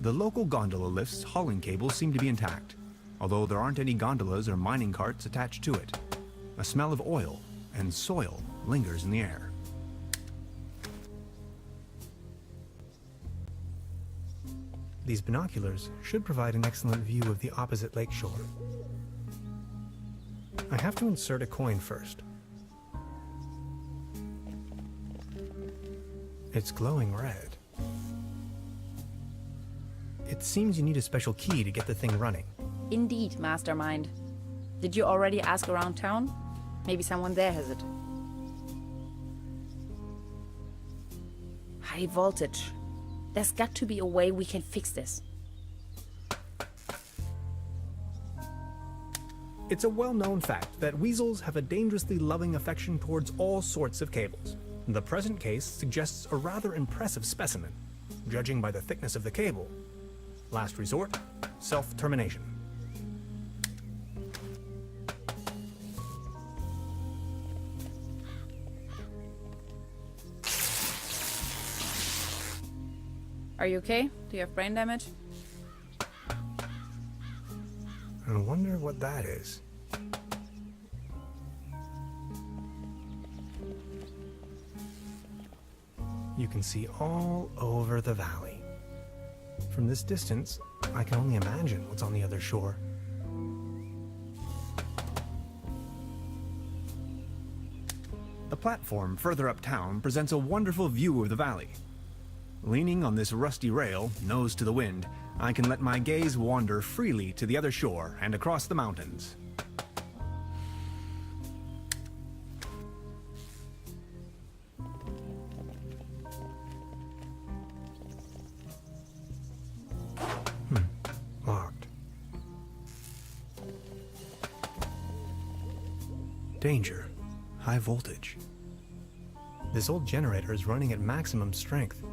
The local gondola lift's hauling cables seem to be intact, although there aren't any gondolas or mining carts attached to it. A smell of oil and soil lingers in the air. These binoculars should provide an excellent view of the opposite lakeshore. I have to insert a coin first. It's glowing red. It seems you need a special key to get the thing running. Indeed, mastermind. Did you already ask around town? Maybe someone there has it. High voltage. There's got to be a way we can fix this. It's a well-known fact that weasels have a dangerously loving affection towards all sorts of cables. The present case suggests a rather impressive specimen, judging by the thickness of the cable. Last resort, self-termination. Are you okay? Do you have brain damage? I wonder what that is. You can see all over the valley. From this distance, I can only imagine what's on the other shore. The platform further uptown presents a wonderful view of the valley. Leaning on this rusty rail, nose to the wind, I can let my gaze wander freely to the other shore and across the mountains. Locked. Danger. High voltage. This old generator is running at maximum strength.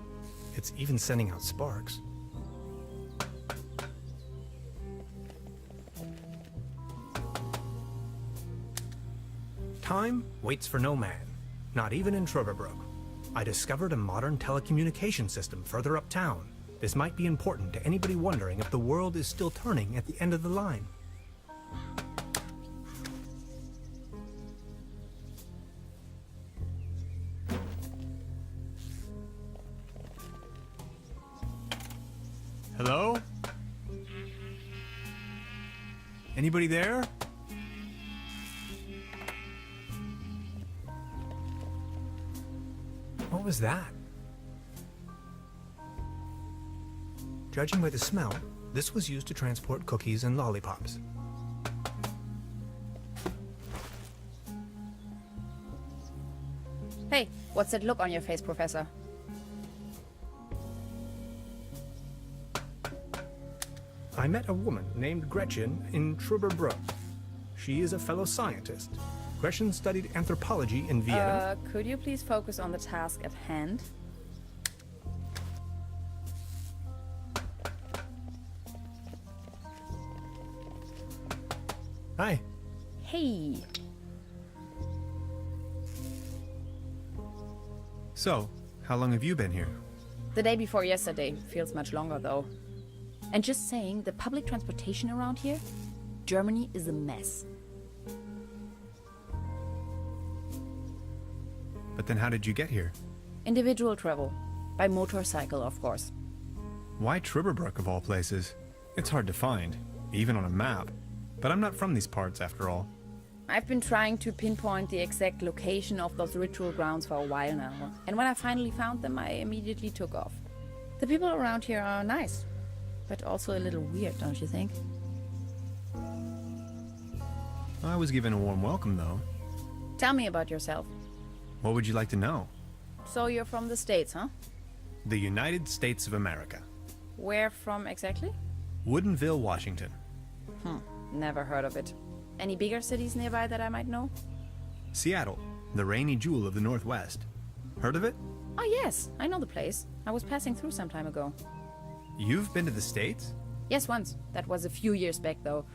It's even sending out sparks. Time waits for no man, not even in Truberbrook. I discovered a modern telecommunication system further uptown. This might be important to anybody wondering if the world is still turning at the end of the line. Hello? Anybody there? What was that? Judging by the smell, this was used to transport cookies and lollipops. Hey, what's that look on your face, Professor? I met a woman named Gretchen in Truberbrook. She is a fellow scientist. Gretchen studied anthropology in Vienna. Could you please focus on the task at hand? Hi. Hey. So, how long have you been here? The day before yesterday. Feels much longer, though. And just saying, the public transportation around here, Germany is a mess. But then how did you get here? Individual travel. By motorcycle, of course. Why Truberbrook of all places? It's hard to find, even on a map. But I'm not from these parts after all. I've been trying to pinpoint the exact location of those ritual grounds for a while now. And when I finally found them, I immediately took off. The people around here are nice. But also a little weird, don't you think? I was given a warm welcome, though. Tell me about yourself. What would you like to know? So you're from the States, huh? The United States of America. Where from exactly? Woodinville, Washington. Never heard of it. Any bigger cities nearby that I might know? Seattle, the rainy jewel of the Northwest. Heard of it? Oh yes, I know the place. I was passing through some time ago. You've been to the States? Yes, once. That was a few years back, though.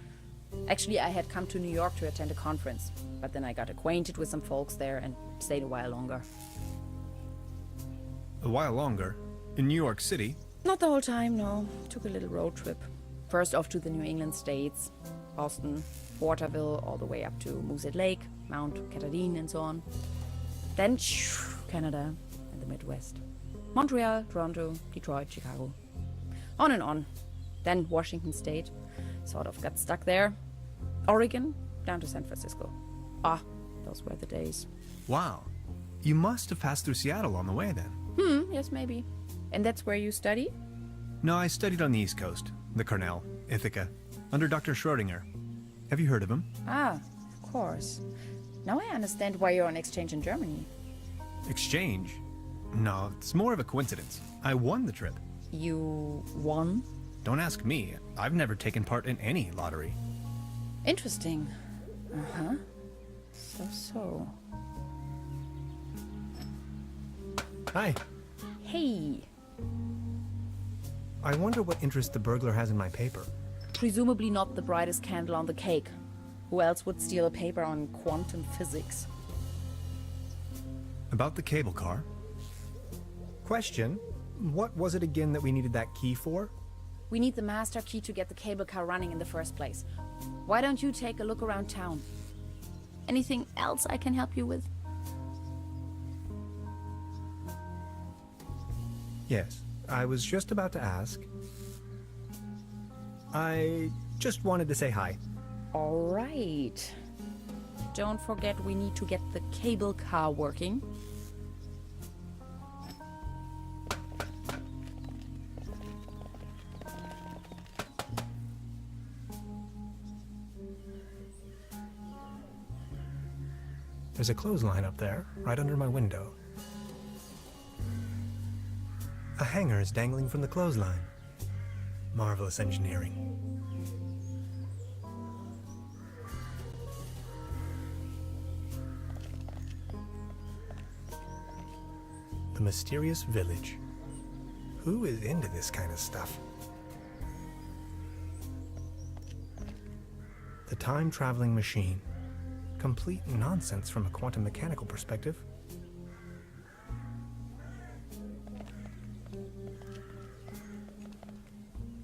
Actually, I had come to New York to attend a conference. But then I got acquainted with some folks there and stayed a while longer. A while longer? In New York City? Not the whole time, no. Took a little road trip. First off to the New England states, Boston, Waterville, all the way up to Moosehead Lake, Mount Catharine, and so on. Then Canada and the Midwest. Montreal, Toronto, Detroit, Chicago. On and on. Then Washington State. Sort of got stuck there. Oregon, down to San Francisco. Ah, those were the days. Wow. You must have passed through Seattle on the way then. Yes, maybe. And that's where you study? No, I studied on the East Coast, the Cornell, Ithaca, under Dr. Schrodinger. Have you heard of him? Ah, of course. Now I understand why you're on exchange in Germany. Exchange? No, it's more of a coincidence. I won the trip. You won? Don't ask me. I've never taken part in any lottery. Interesting. Uh-huh. So. Hi. Hey. I wonder what interest the burglar has in my paper. Presumably not the brightest candle on the cake. Who else would steal a paper on quantum physics? About the cable car? Question, what was it again that we needed that key for? We need the master key to get the cable car running in the first place. Why don't you take a look around town? Anything else I can help you with? Yes, I was just about to ask. I just wanted to say hi. All right. Don't forget we need to get the cable car working. There's a clothesline up there, right under my window. A hanger is dangling from the clothesline. Marvelous engineering. The mysterious village. Who is into this kind of stuff? The time-traveling machine. Complete nonsense from a quantum mechanical perspective.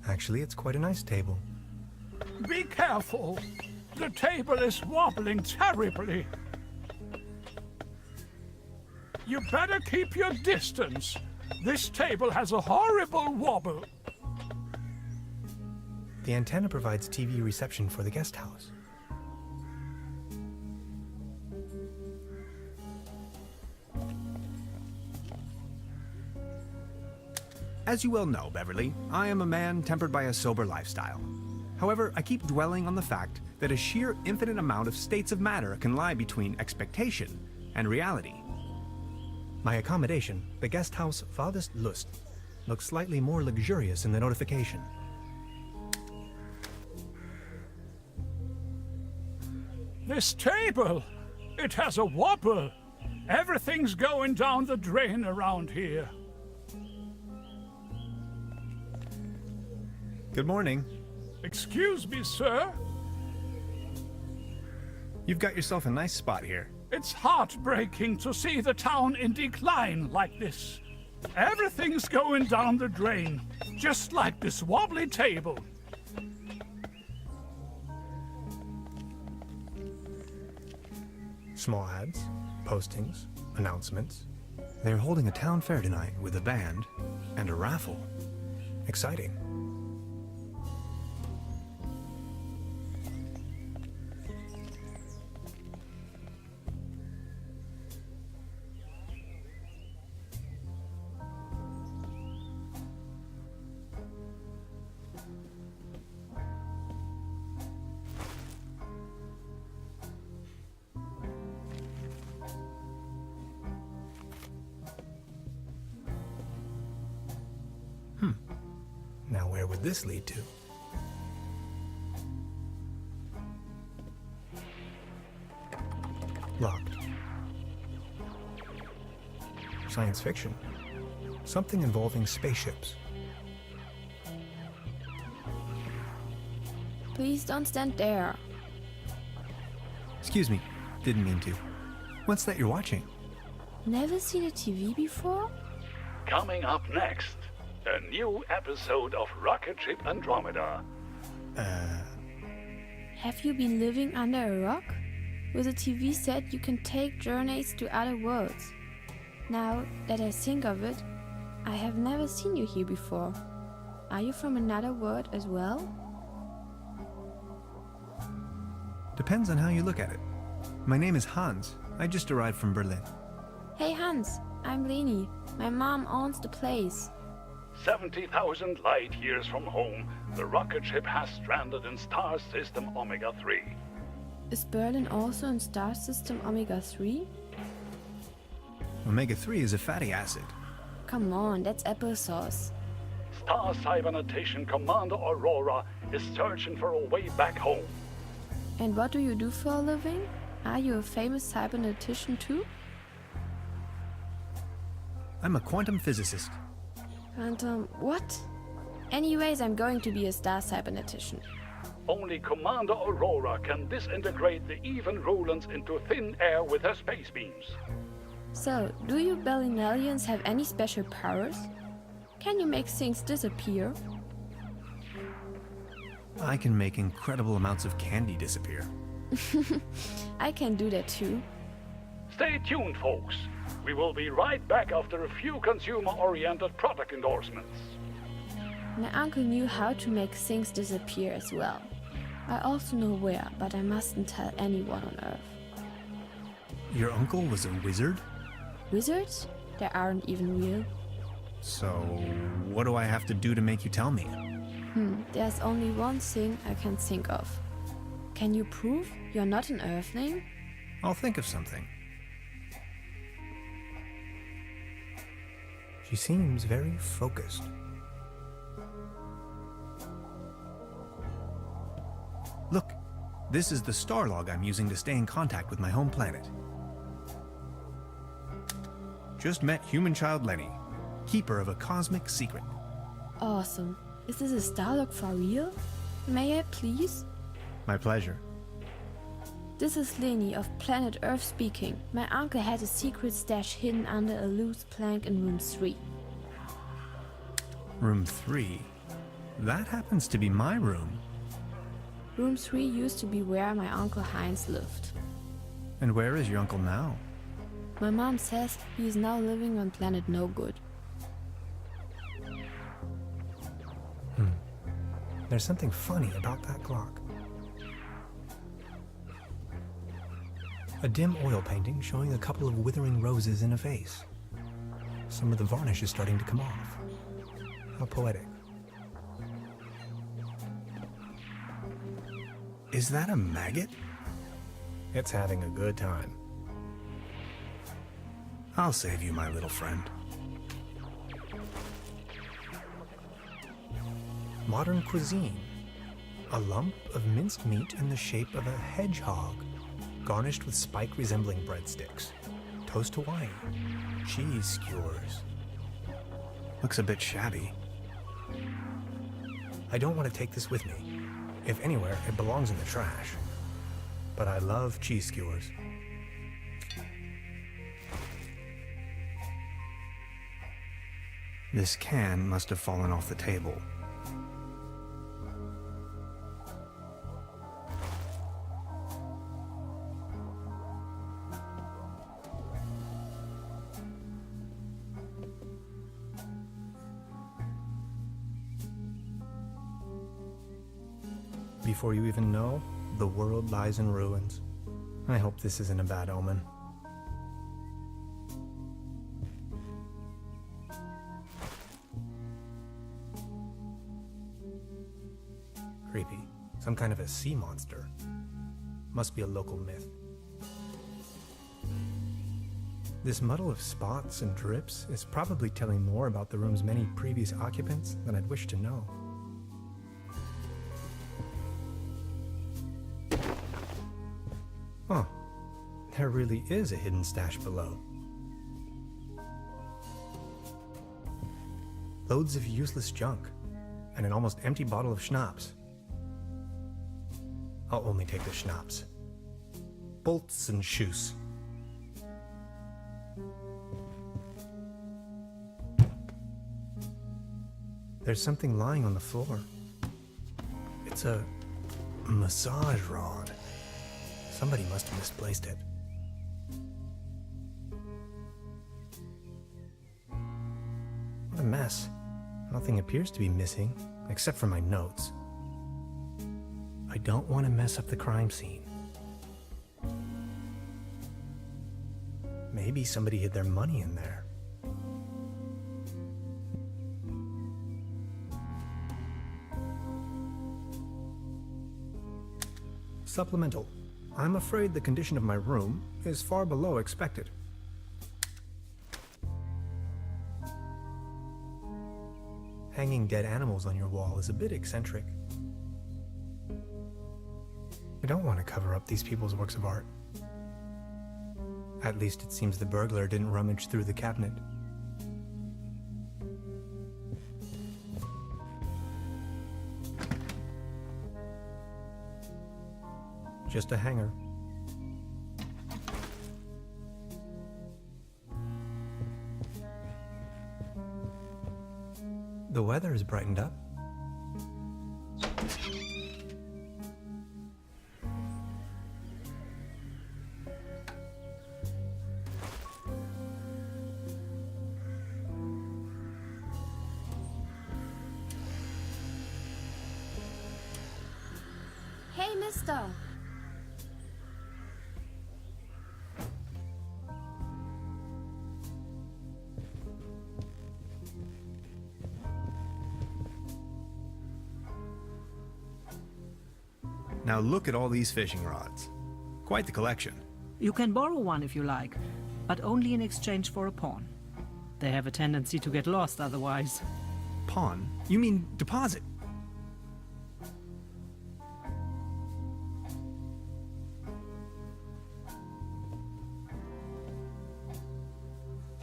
Actually, it's quite a nice table. Be careful. The table is wobbling terribly. You better keep your distance. This table has a horrible wobble. The antenna provides TV reception for the guest house. As you well know, Beverly, I am a man tempered by a sober lifestyle. However, I keep dwelling on the fact that a sheer infinite amount of states of matter can lie between expectation and reality. My accommodation, the guest house Waldeslust, looks slightly more luxurious in the notification. This table, it has a wobble. Everything's going down the drain around here. Good morning. Excuse me, sir. You've got yourself a nice spot here. It's heartbreaking to see the town in decline like this. Everything's going down the drain, just like this wobbly table. Small ads, postings, announcements. They're holding a town fair tonight with a band and a raffle. Exciting. Now where would this lead to? Locked. Science fiction. Something involving spaceships. Please don't stand there. Excuse me, didn't mean to. What's that you're watching? Never seen a TV before? Coming up next, A new episode of Rocket Ship Andromeda. Have you been living under a rock? With a TV set, you can take journeys to other worlds. Now that I think of it, I have never seen you here before. Are you from another world as well? Depends on how you look at it. My name is Hans. I just arrived from Berlin. Hey Hans, I'm Leni. My mom owns the place. 70,000 light years from home, the rocket ship has stranded in star system Omega 3. Is Berlin also in star system Omega 3? Omega-3 is a fatty acid. Come on, that's applesauce. Star Cybernetition Commander Aurora is searching for a way back home. And what do you do for a living? Are you a famous cybernetician too? I'm a quantum physicist. Quantum what? Anyways, I'm going to be a star cybernetician. Only Commander Aurora can disintegrate the even Rulans into thin air with her space beams. So, do you Berlinalians have any special powers? Can you make things disappear? I can make incredible amounts of candy disappear. I can do that too. Stay tuned, folks. We will be right back after a few consumer-oriented product endorsements. My uncle knew how to make things disappear as well. I also know where, but I mustn't tell anyone on Earth. Your uncle was a wizard? Wizards? They aren't even real. So, what do I have to do to make you tell me? There's only one thing I can think of. Can you prove you're not an Earthling? I'll think of something. She seems very focused. Look, this is the star log I'm using to stay in contact with my home planet. Just met human child Leni, keeper of a cosmic secret. Awesome. Is this a star log for real? May I please? My pleasure. This is Leni of planet Earth speaking. My uncle had a secret stash hidden under a loose plank in room 3. Room 3? That happens to be my room. Room 3 used to be where my uncle Heinz lived. And where is your uncle now? My mom says he is now living on planet No Good. There's something funny about that clock. A dim oil painting showing a couple of withering roses in a vase. Some of the varnish is starting to come off. How poetic. Is that a maggot? It's having a good time. I'll save you, my little friend. Modern cuisine. A lump of minced meat in the shape of a hedgehog, garnished with spike-resembling breadsticks. Toast Hawaiian. Cheese skewers. Looks a bit shabby. I don't want to take this with me. If anywhere, it belongs in the trash. But I love cheese skewers. This can must have fallen off the table. Before you even know, the world lies in ruins. I hope this isn't a bad omen. Creepy. Some kind of a sea monster. Must be a local myth. This muddle of spots and drips is probably telling more about the room's many previous occupants than I'd wish to know. Huh. There really is a hidden stash below. Loads of useless junk, and an almost empty bottle of schnapps. I'll only take the schnapps. Bolts and shoes. There's something lying on the floor. It's a massage rod. Somebody must have misplaced it. What a mess. Nothing appears to be missing, except for my notes. I don't want to mess up the crime scene. Maybe somebody hid their money in there. Supplemental. I'm afraid the condition of my room is far below expected. Hanging dead animals on your wall is a bit eccentric. I don't want to cover up these people's works of art. At least it seems the burglar didn't rummage through the cabinet. Just a hanger. The weather has brightened up. Hey, mister! Now look at all these fishing rods. Quite the collection. You can borrow one if you like, but only in exchange for a pawn. They have a tendency to get lost otherwise. Pawn? You mean deposit?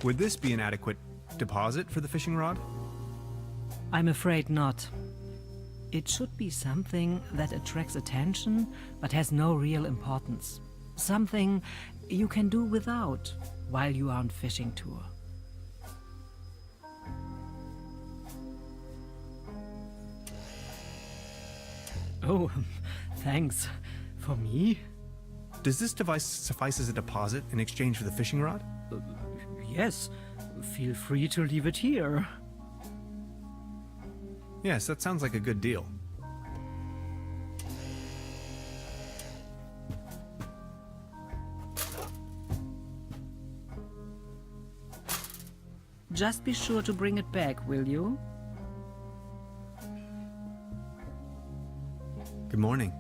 Would this be an adequate deposit for the fishing rod? I'm afraid not. It should be something that attracts attention but has no real importance. Something you can do without while you are on fishing tour. Oh, thanks. For me? Does this device suffice as a deposit in exchange for the fishing rod? Yes. Feel free to leave it here. Yes, that sounds like a good deal. Just be sure to bring it back, will you? Good morning.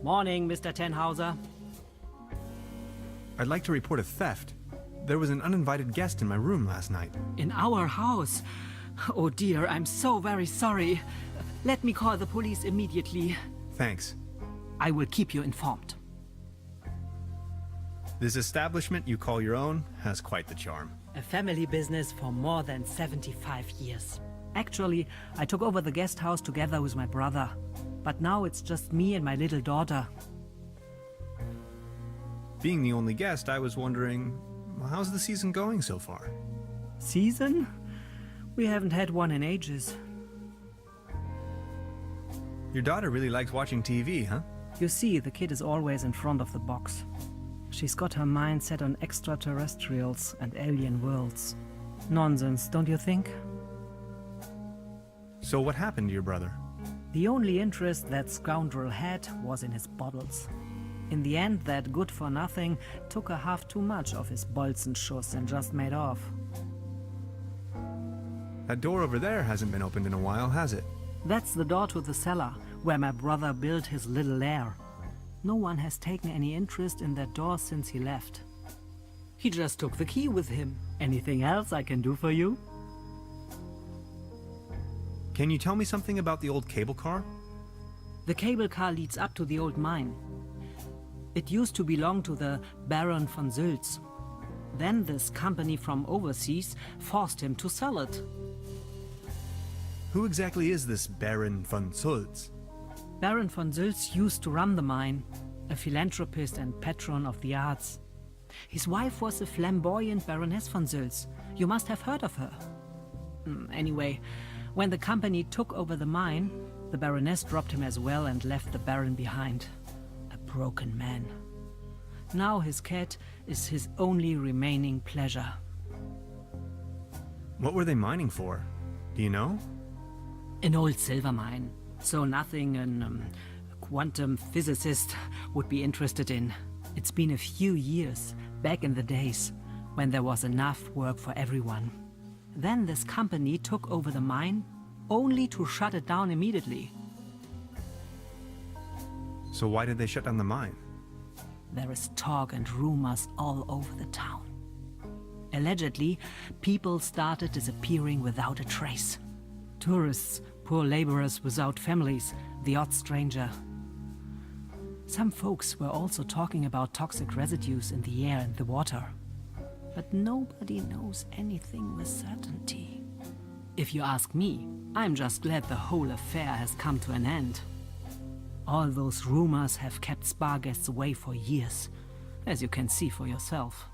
Morning, Mr. Tenhauser. I'd like to report a theft. There was an uninvited guest in my room last night. In our house? Oh dear, I'm so very sorry. Let me call the police immediately. Thanks. I will keep you informed. This establishment you call your own has quite the charm. A family business for more than 75 years. Actually, I took over the guest house together with my brother. But now it's just me and my little daughter. Being the only guest, I was wondering, how's the season going so far? Season? We haven't had one in ages. Your daughter really likes watching TV, huh? You see, the kid is always in front of the box. She's got her mind set on extraterrestrials and alien worlds. Nonsense, don't you think? So what happened to your brother? The only interest that scoundrel had was in his bottles. In the end, that good-for-nothing took a half too much of his Bolzenschuss and just made off. That door over there hasn't been opened in a while, has it? That's the door to the cellar, where my brother built his little lair. No one has taken any interest in that door since he left. He just took the key with him. Anything else I can do for you? Can you tell me something about the old cable car? The cable car leads up to the old mine. It used to belong to the Baron Von Sulz. Then this company from overseas forced him to sell it. Who exactly is this Baron Von Sulz? Baron Von Sulz used to run the mine, a philanthropist and patron of the arts. His wife was a flamboyant Baroness Von Sulz. You must have heard of her. Anyway, When the company took over the mine, the Baroness dropped him as well and left the Baron behind. A broken man. Now his cat is his only remaining pleasure. What were they mining for? Do you know? An old silver mine, so nothing a quantum physicist would be interested in. It's been a few years, back in the days, when there was enough work for everyone. Then this company took over the mine, only to shut it down immediately. So why did they shut down the mine? There is talk and rumors all over the town. Allegedly, people started disappearing without a trace. Tourists, poor laborers without families, the odd stranger. Some folks were also talking about toxic residues in the air and the water. But nobody knows anything with certainty. If you ask me, I'm just glad the whole affair has come to an end. All those rumors have kept spa guests away for years, as you can see for yourself.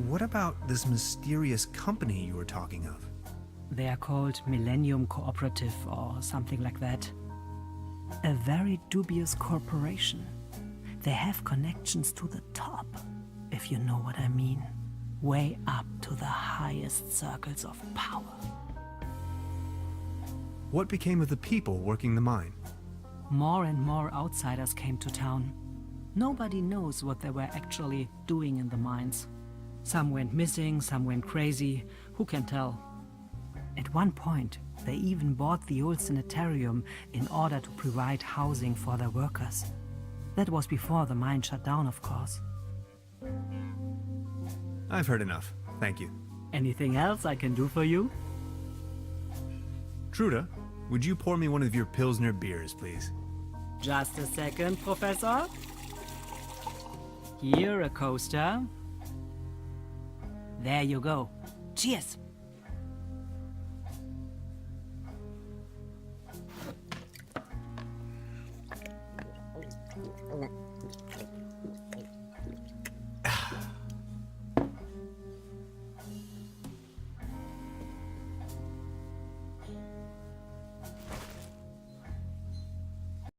What about this mysterious company you were talking of? They are called Millennium Cooperative or something like that. A very dubious corporation. They have connections to the top, if you know what I mean. Way up to the highest circles of power. What became of the people working the mine? More and more outsiders came to town. Nobody knows what they were actually doing in the mines. Some went missing, some went crazy. Who can tell? At one point, they even bought the old sanitarium in order to provide housing for their workers. That was before the mine shut down, of course. I've heard enough. Thank you. Anything else I can do for you? Truda, would you pour me one of your Pilsner beers, please? Just a second, Professor. Here, a coaster. There you go. Cheers!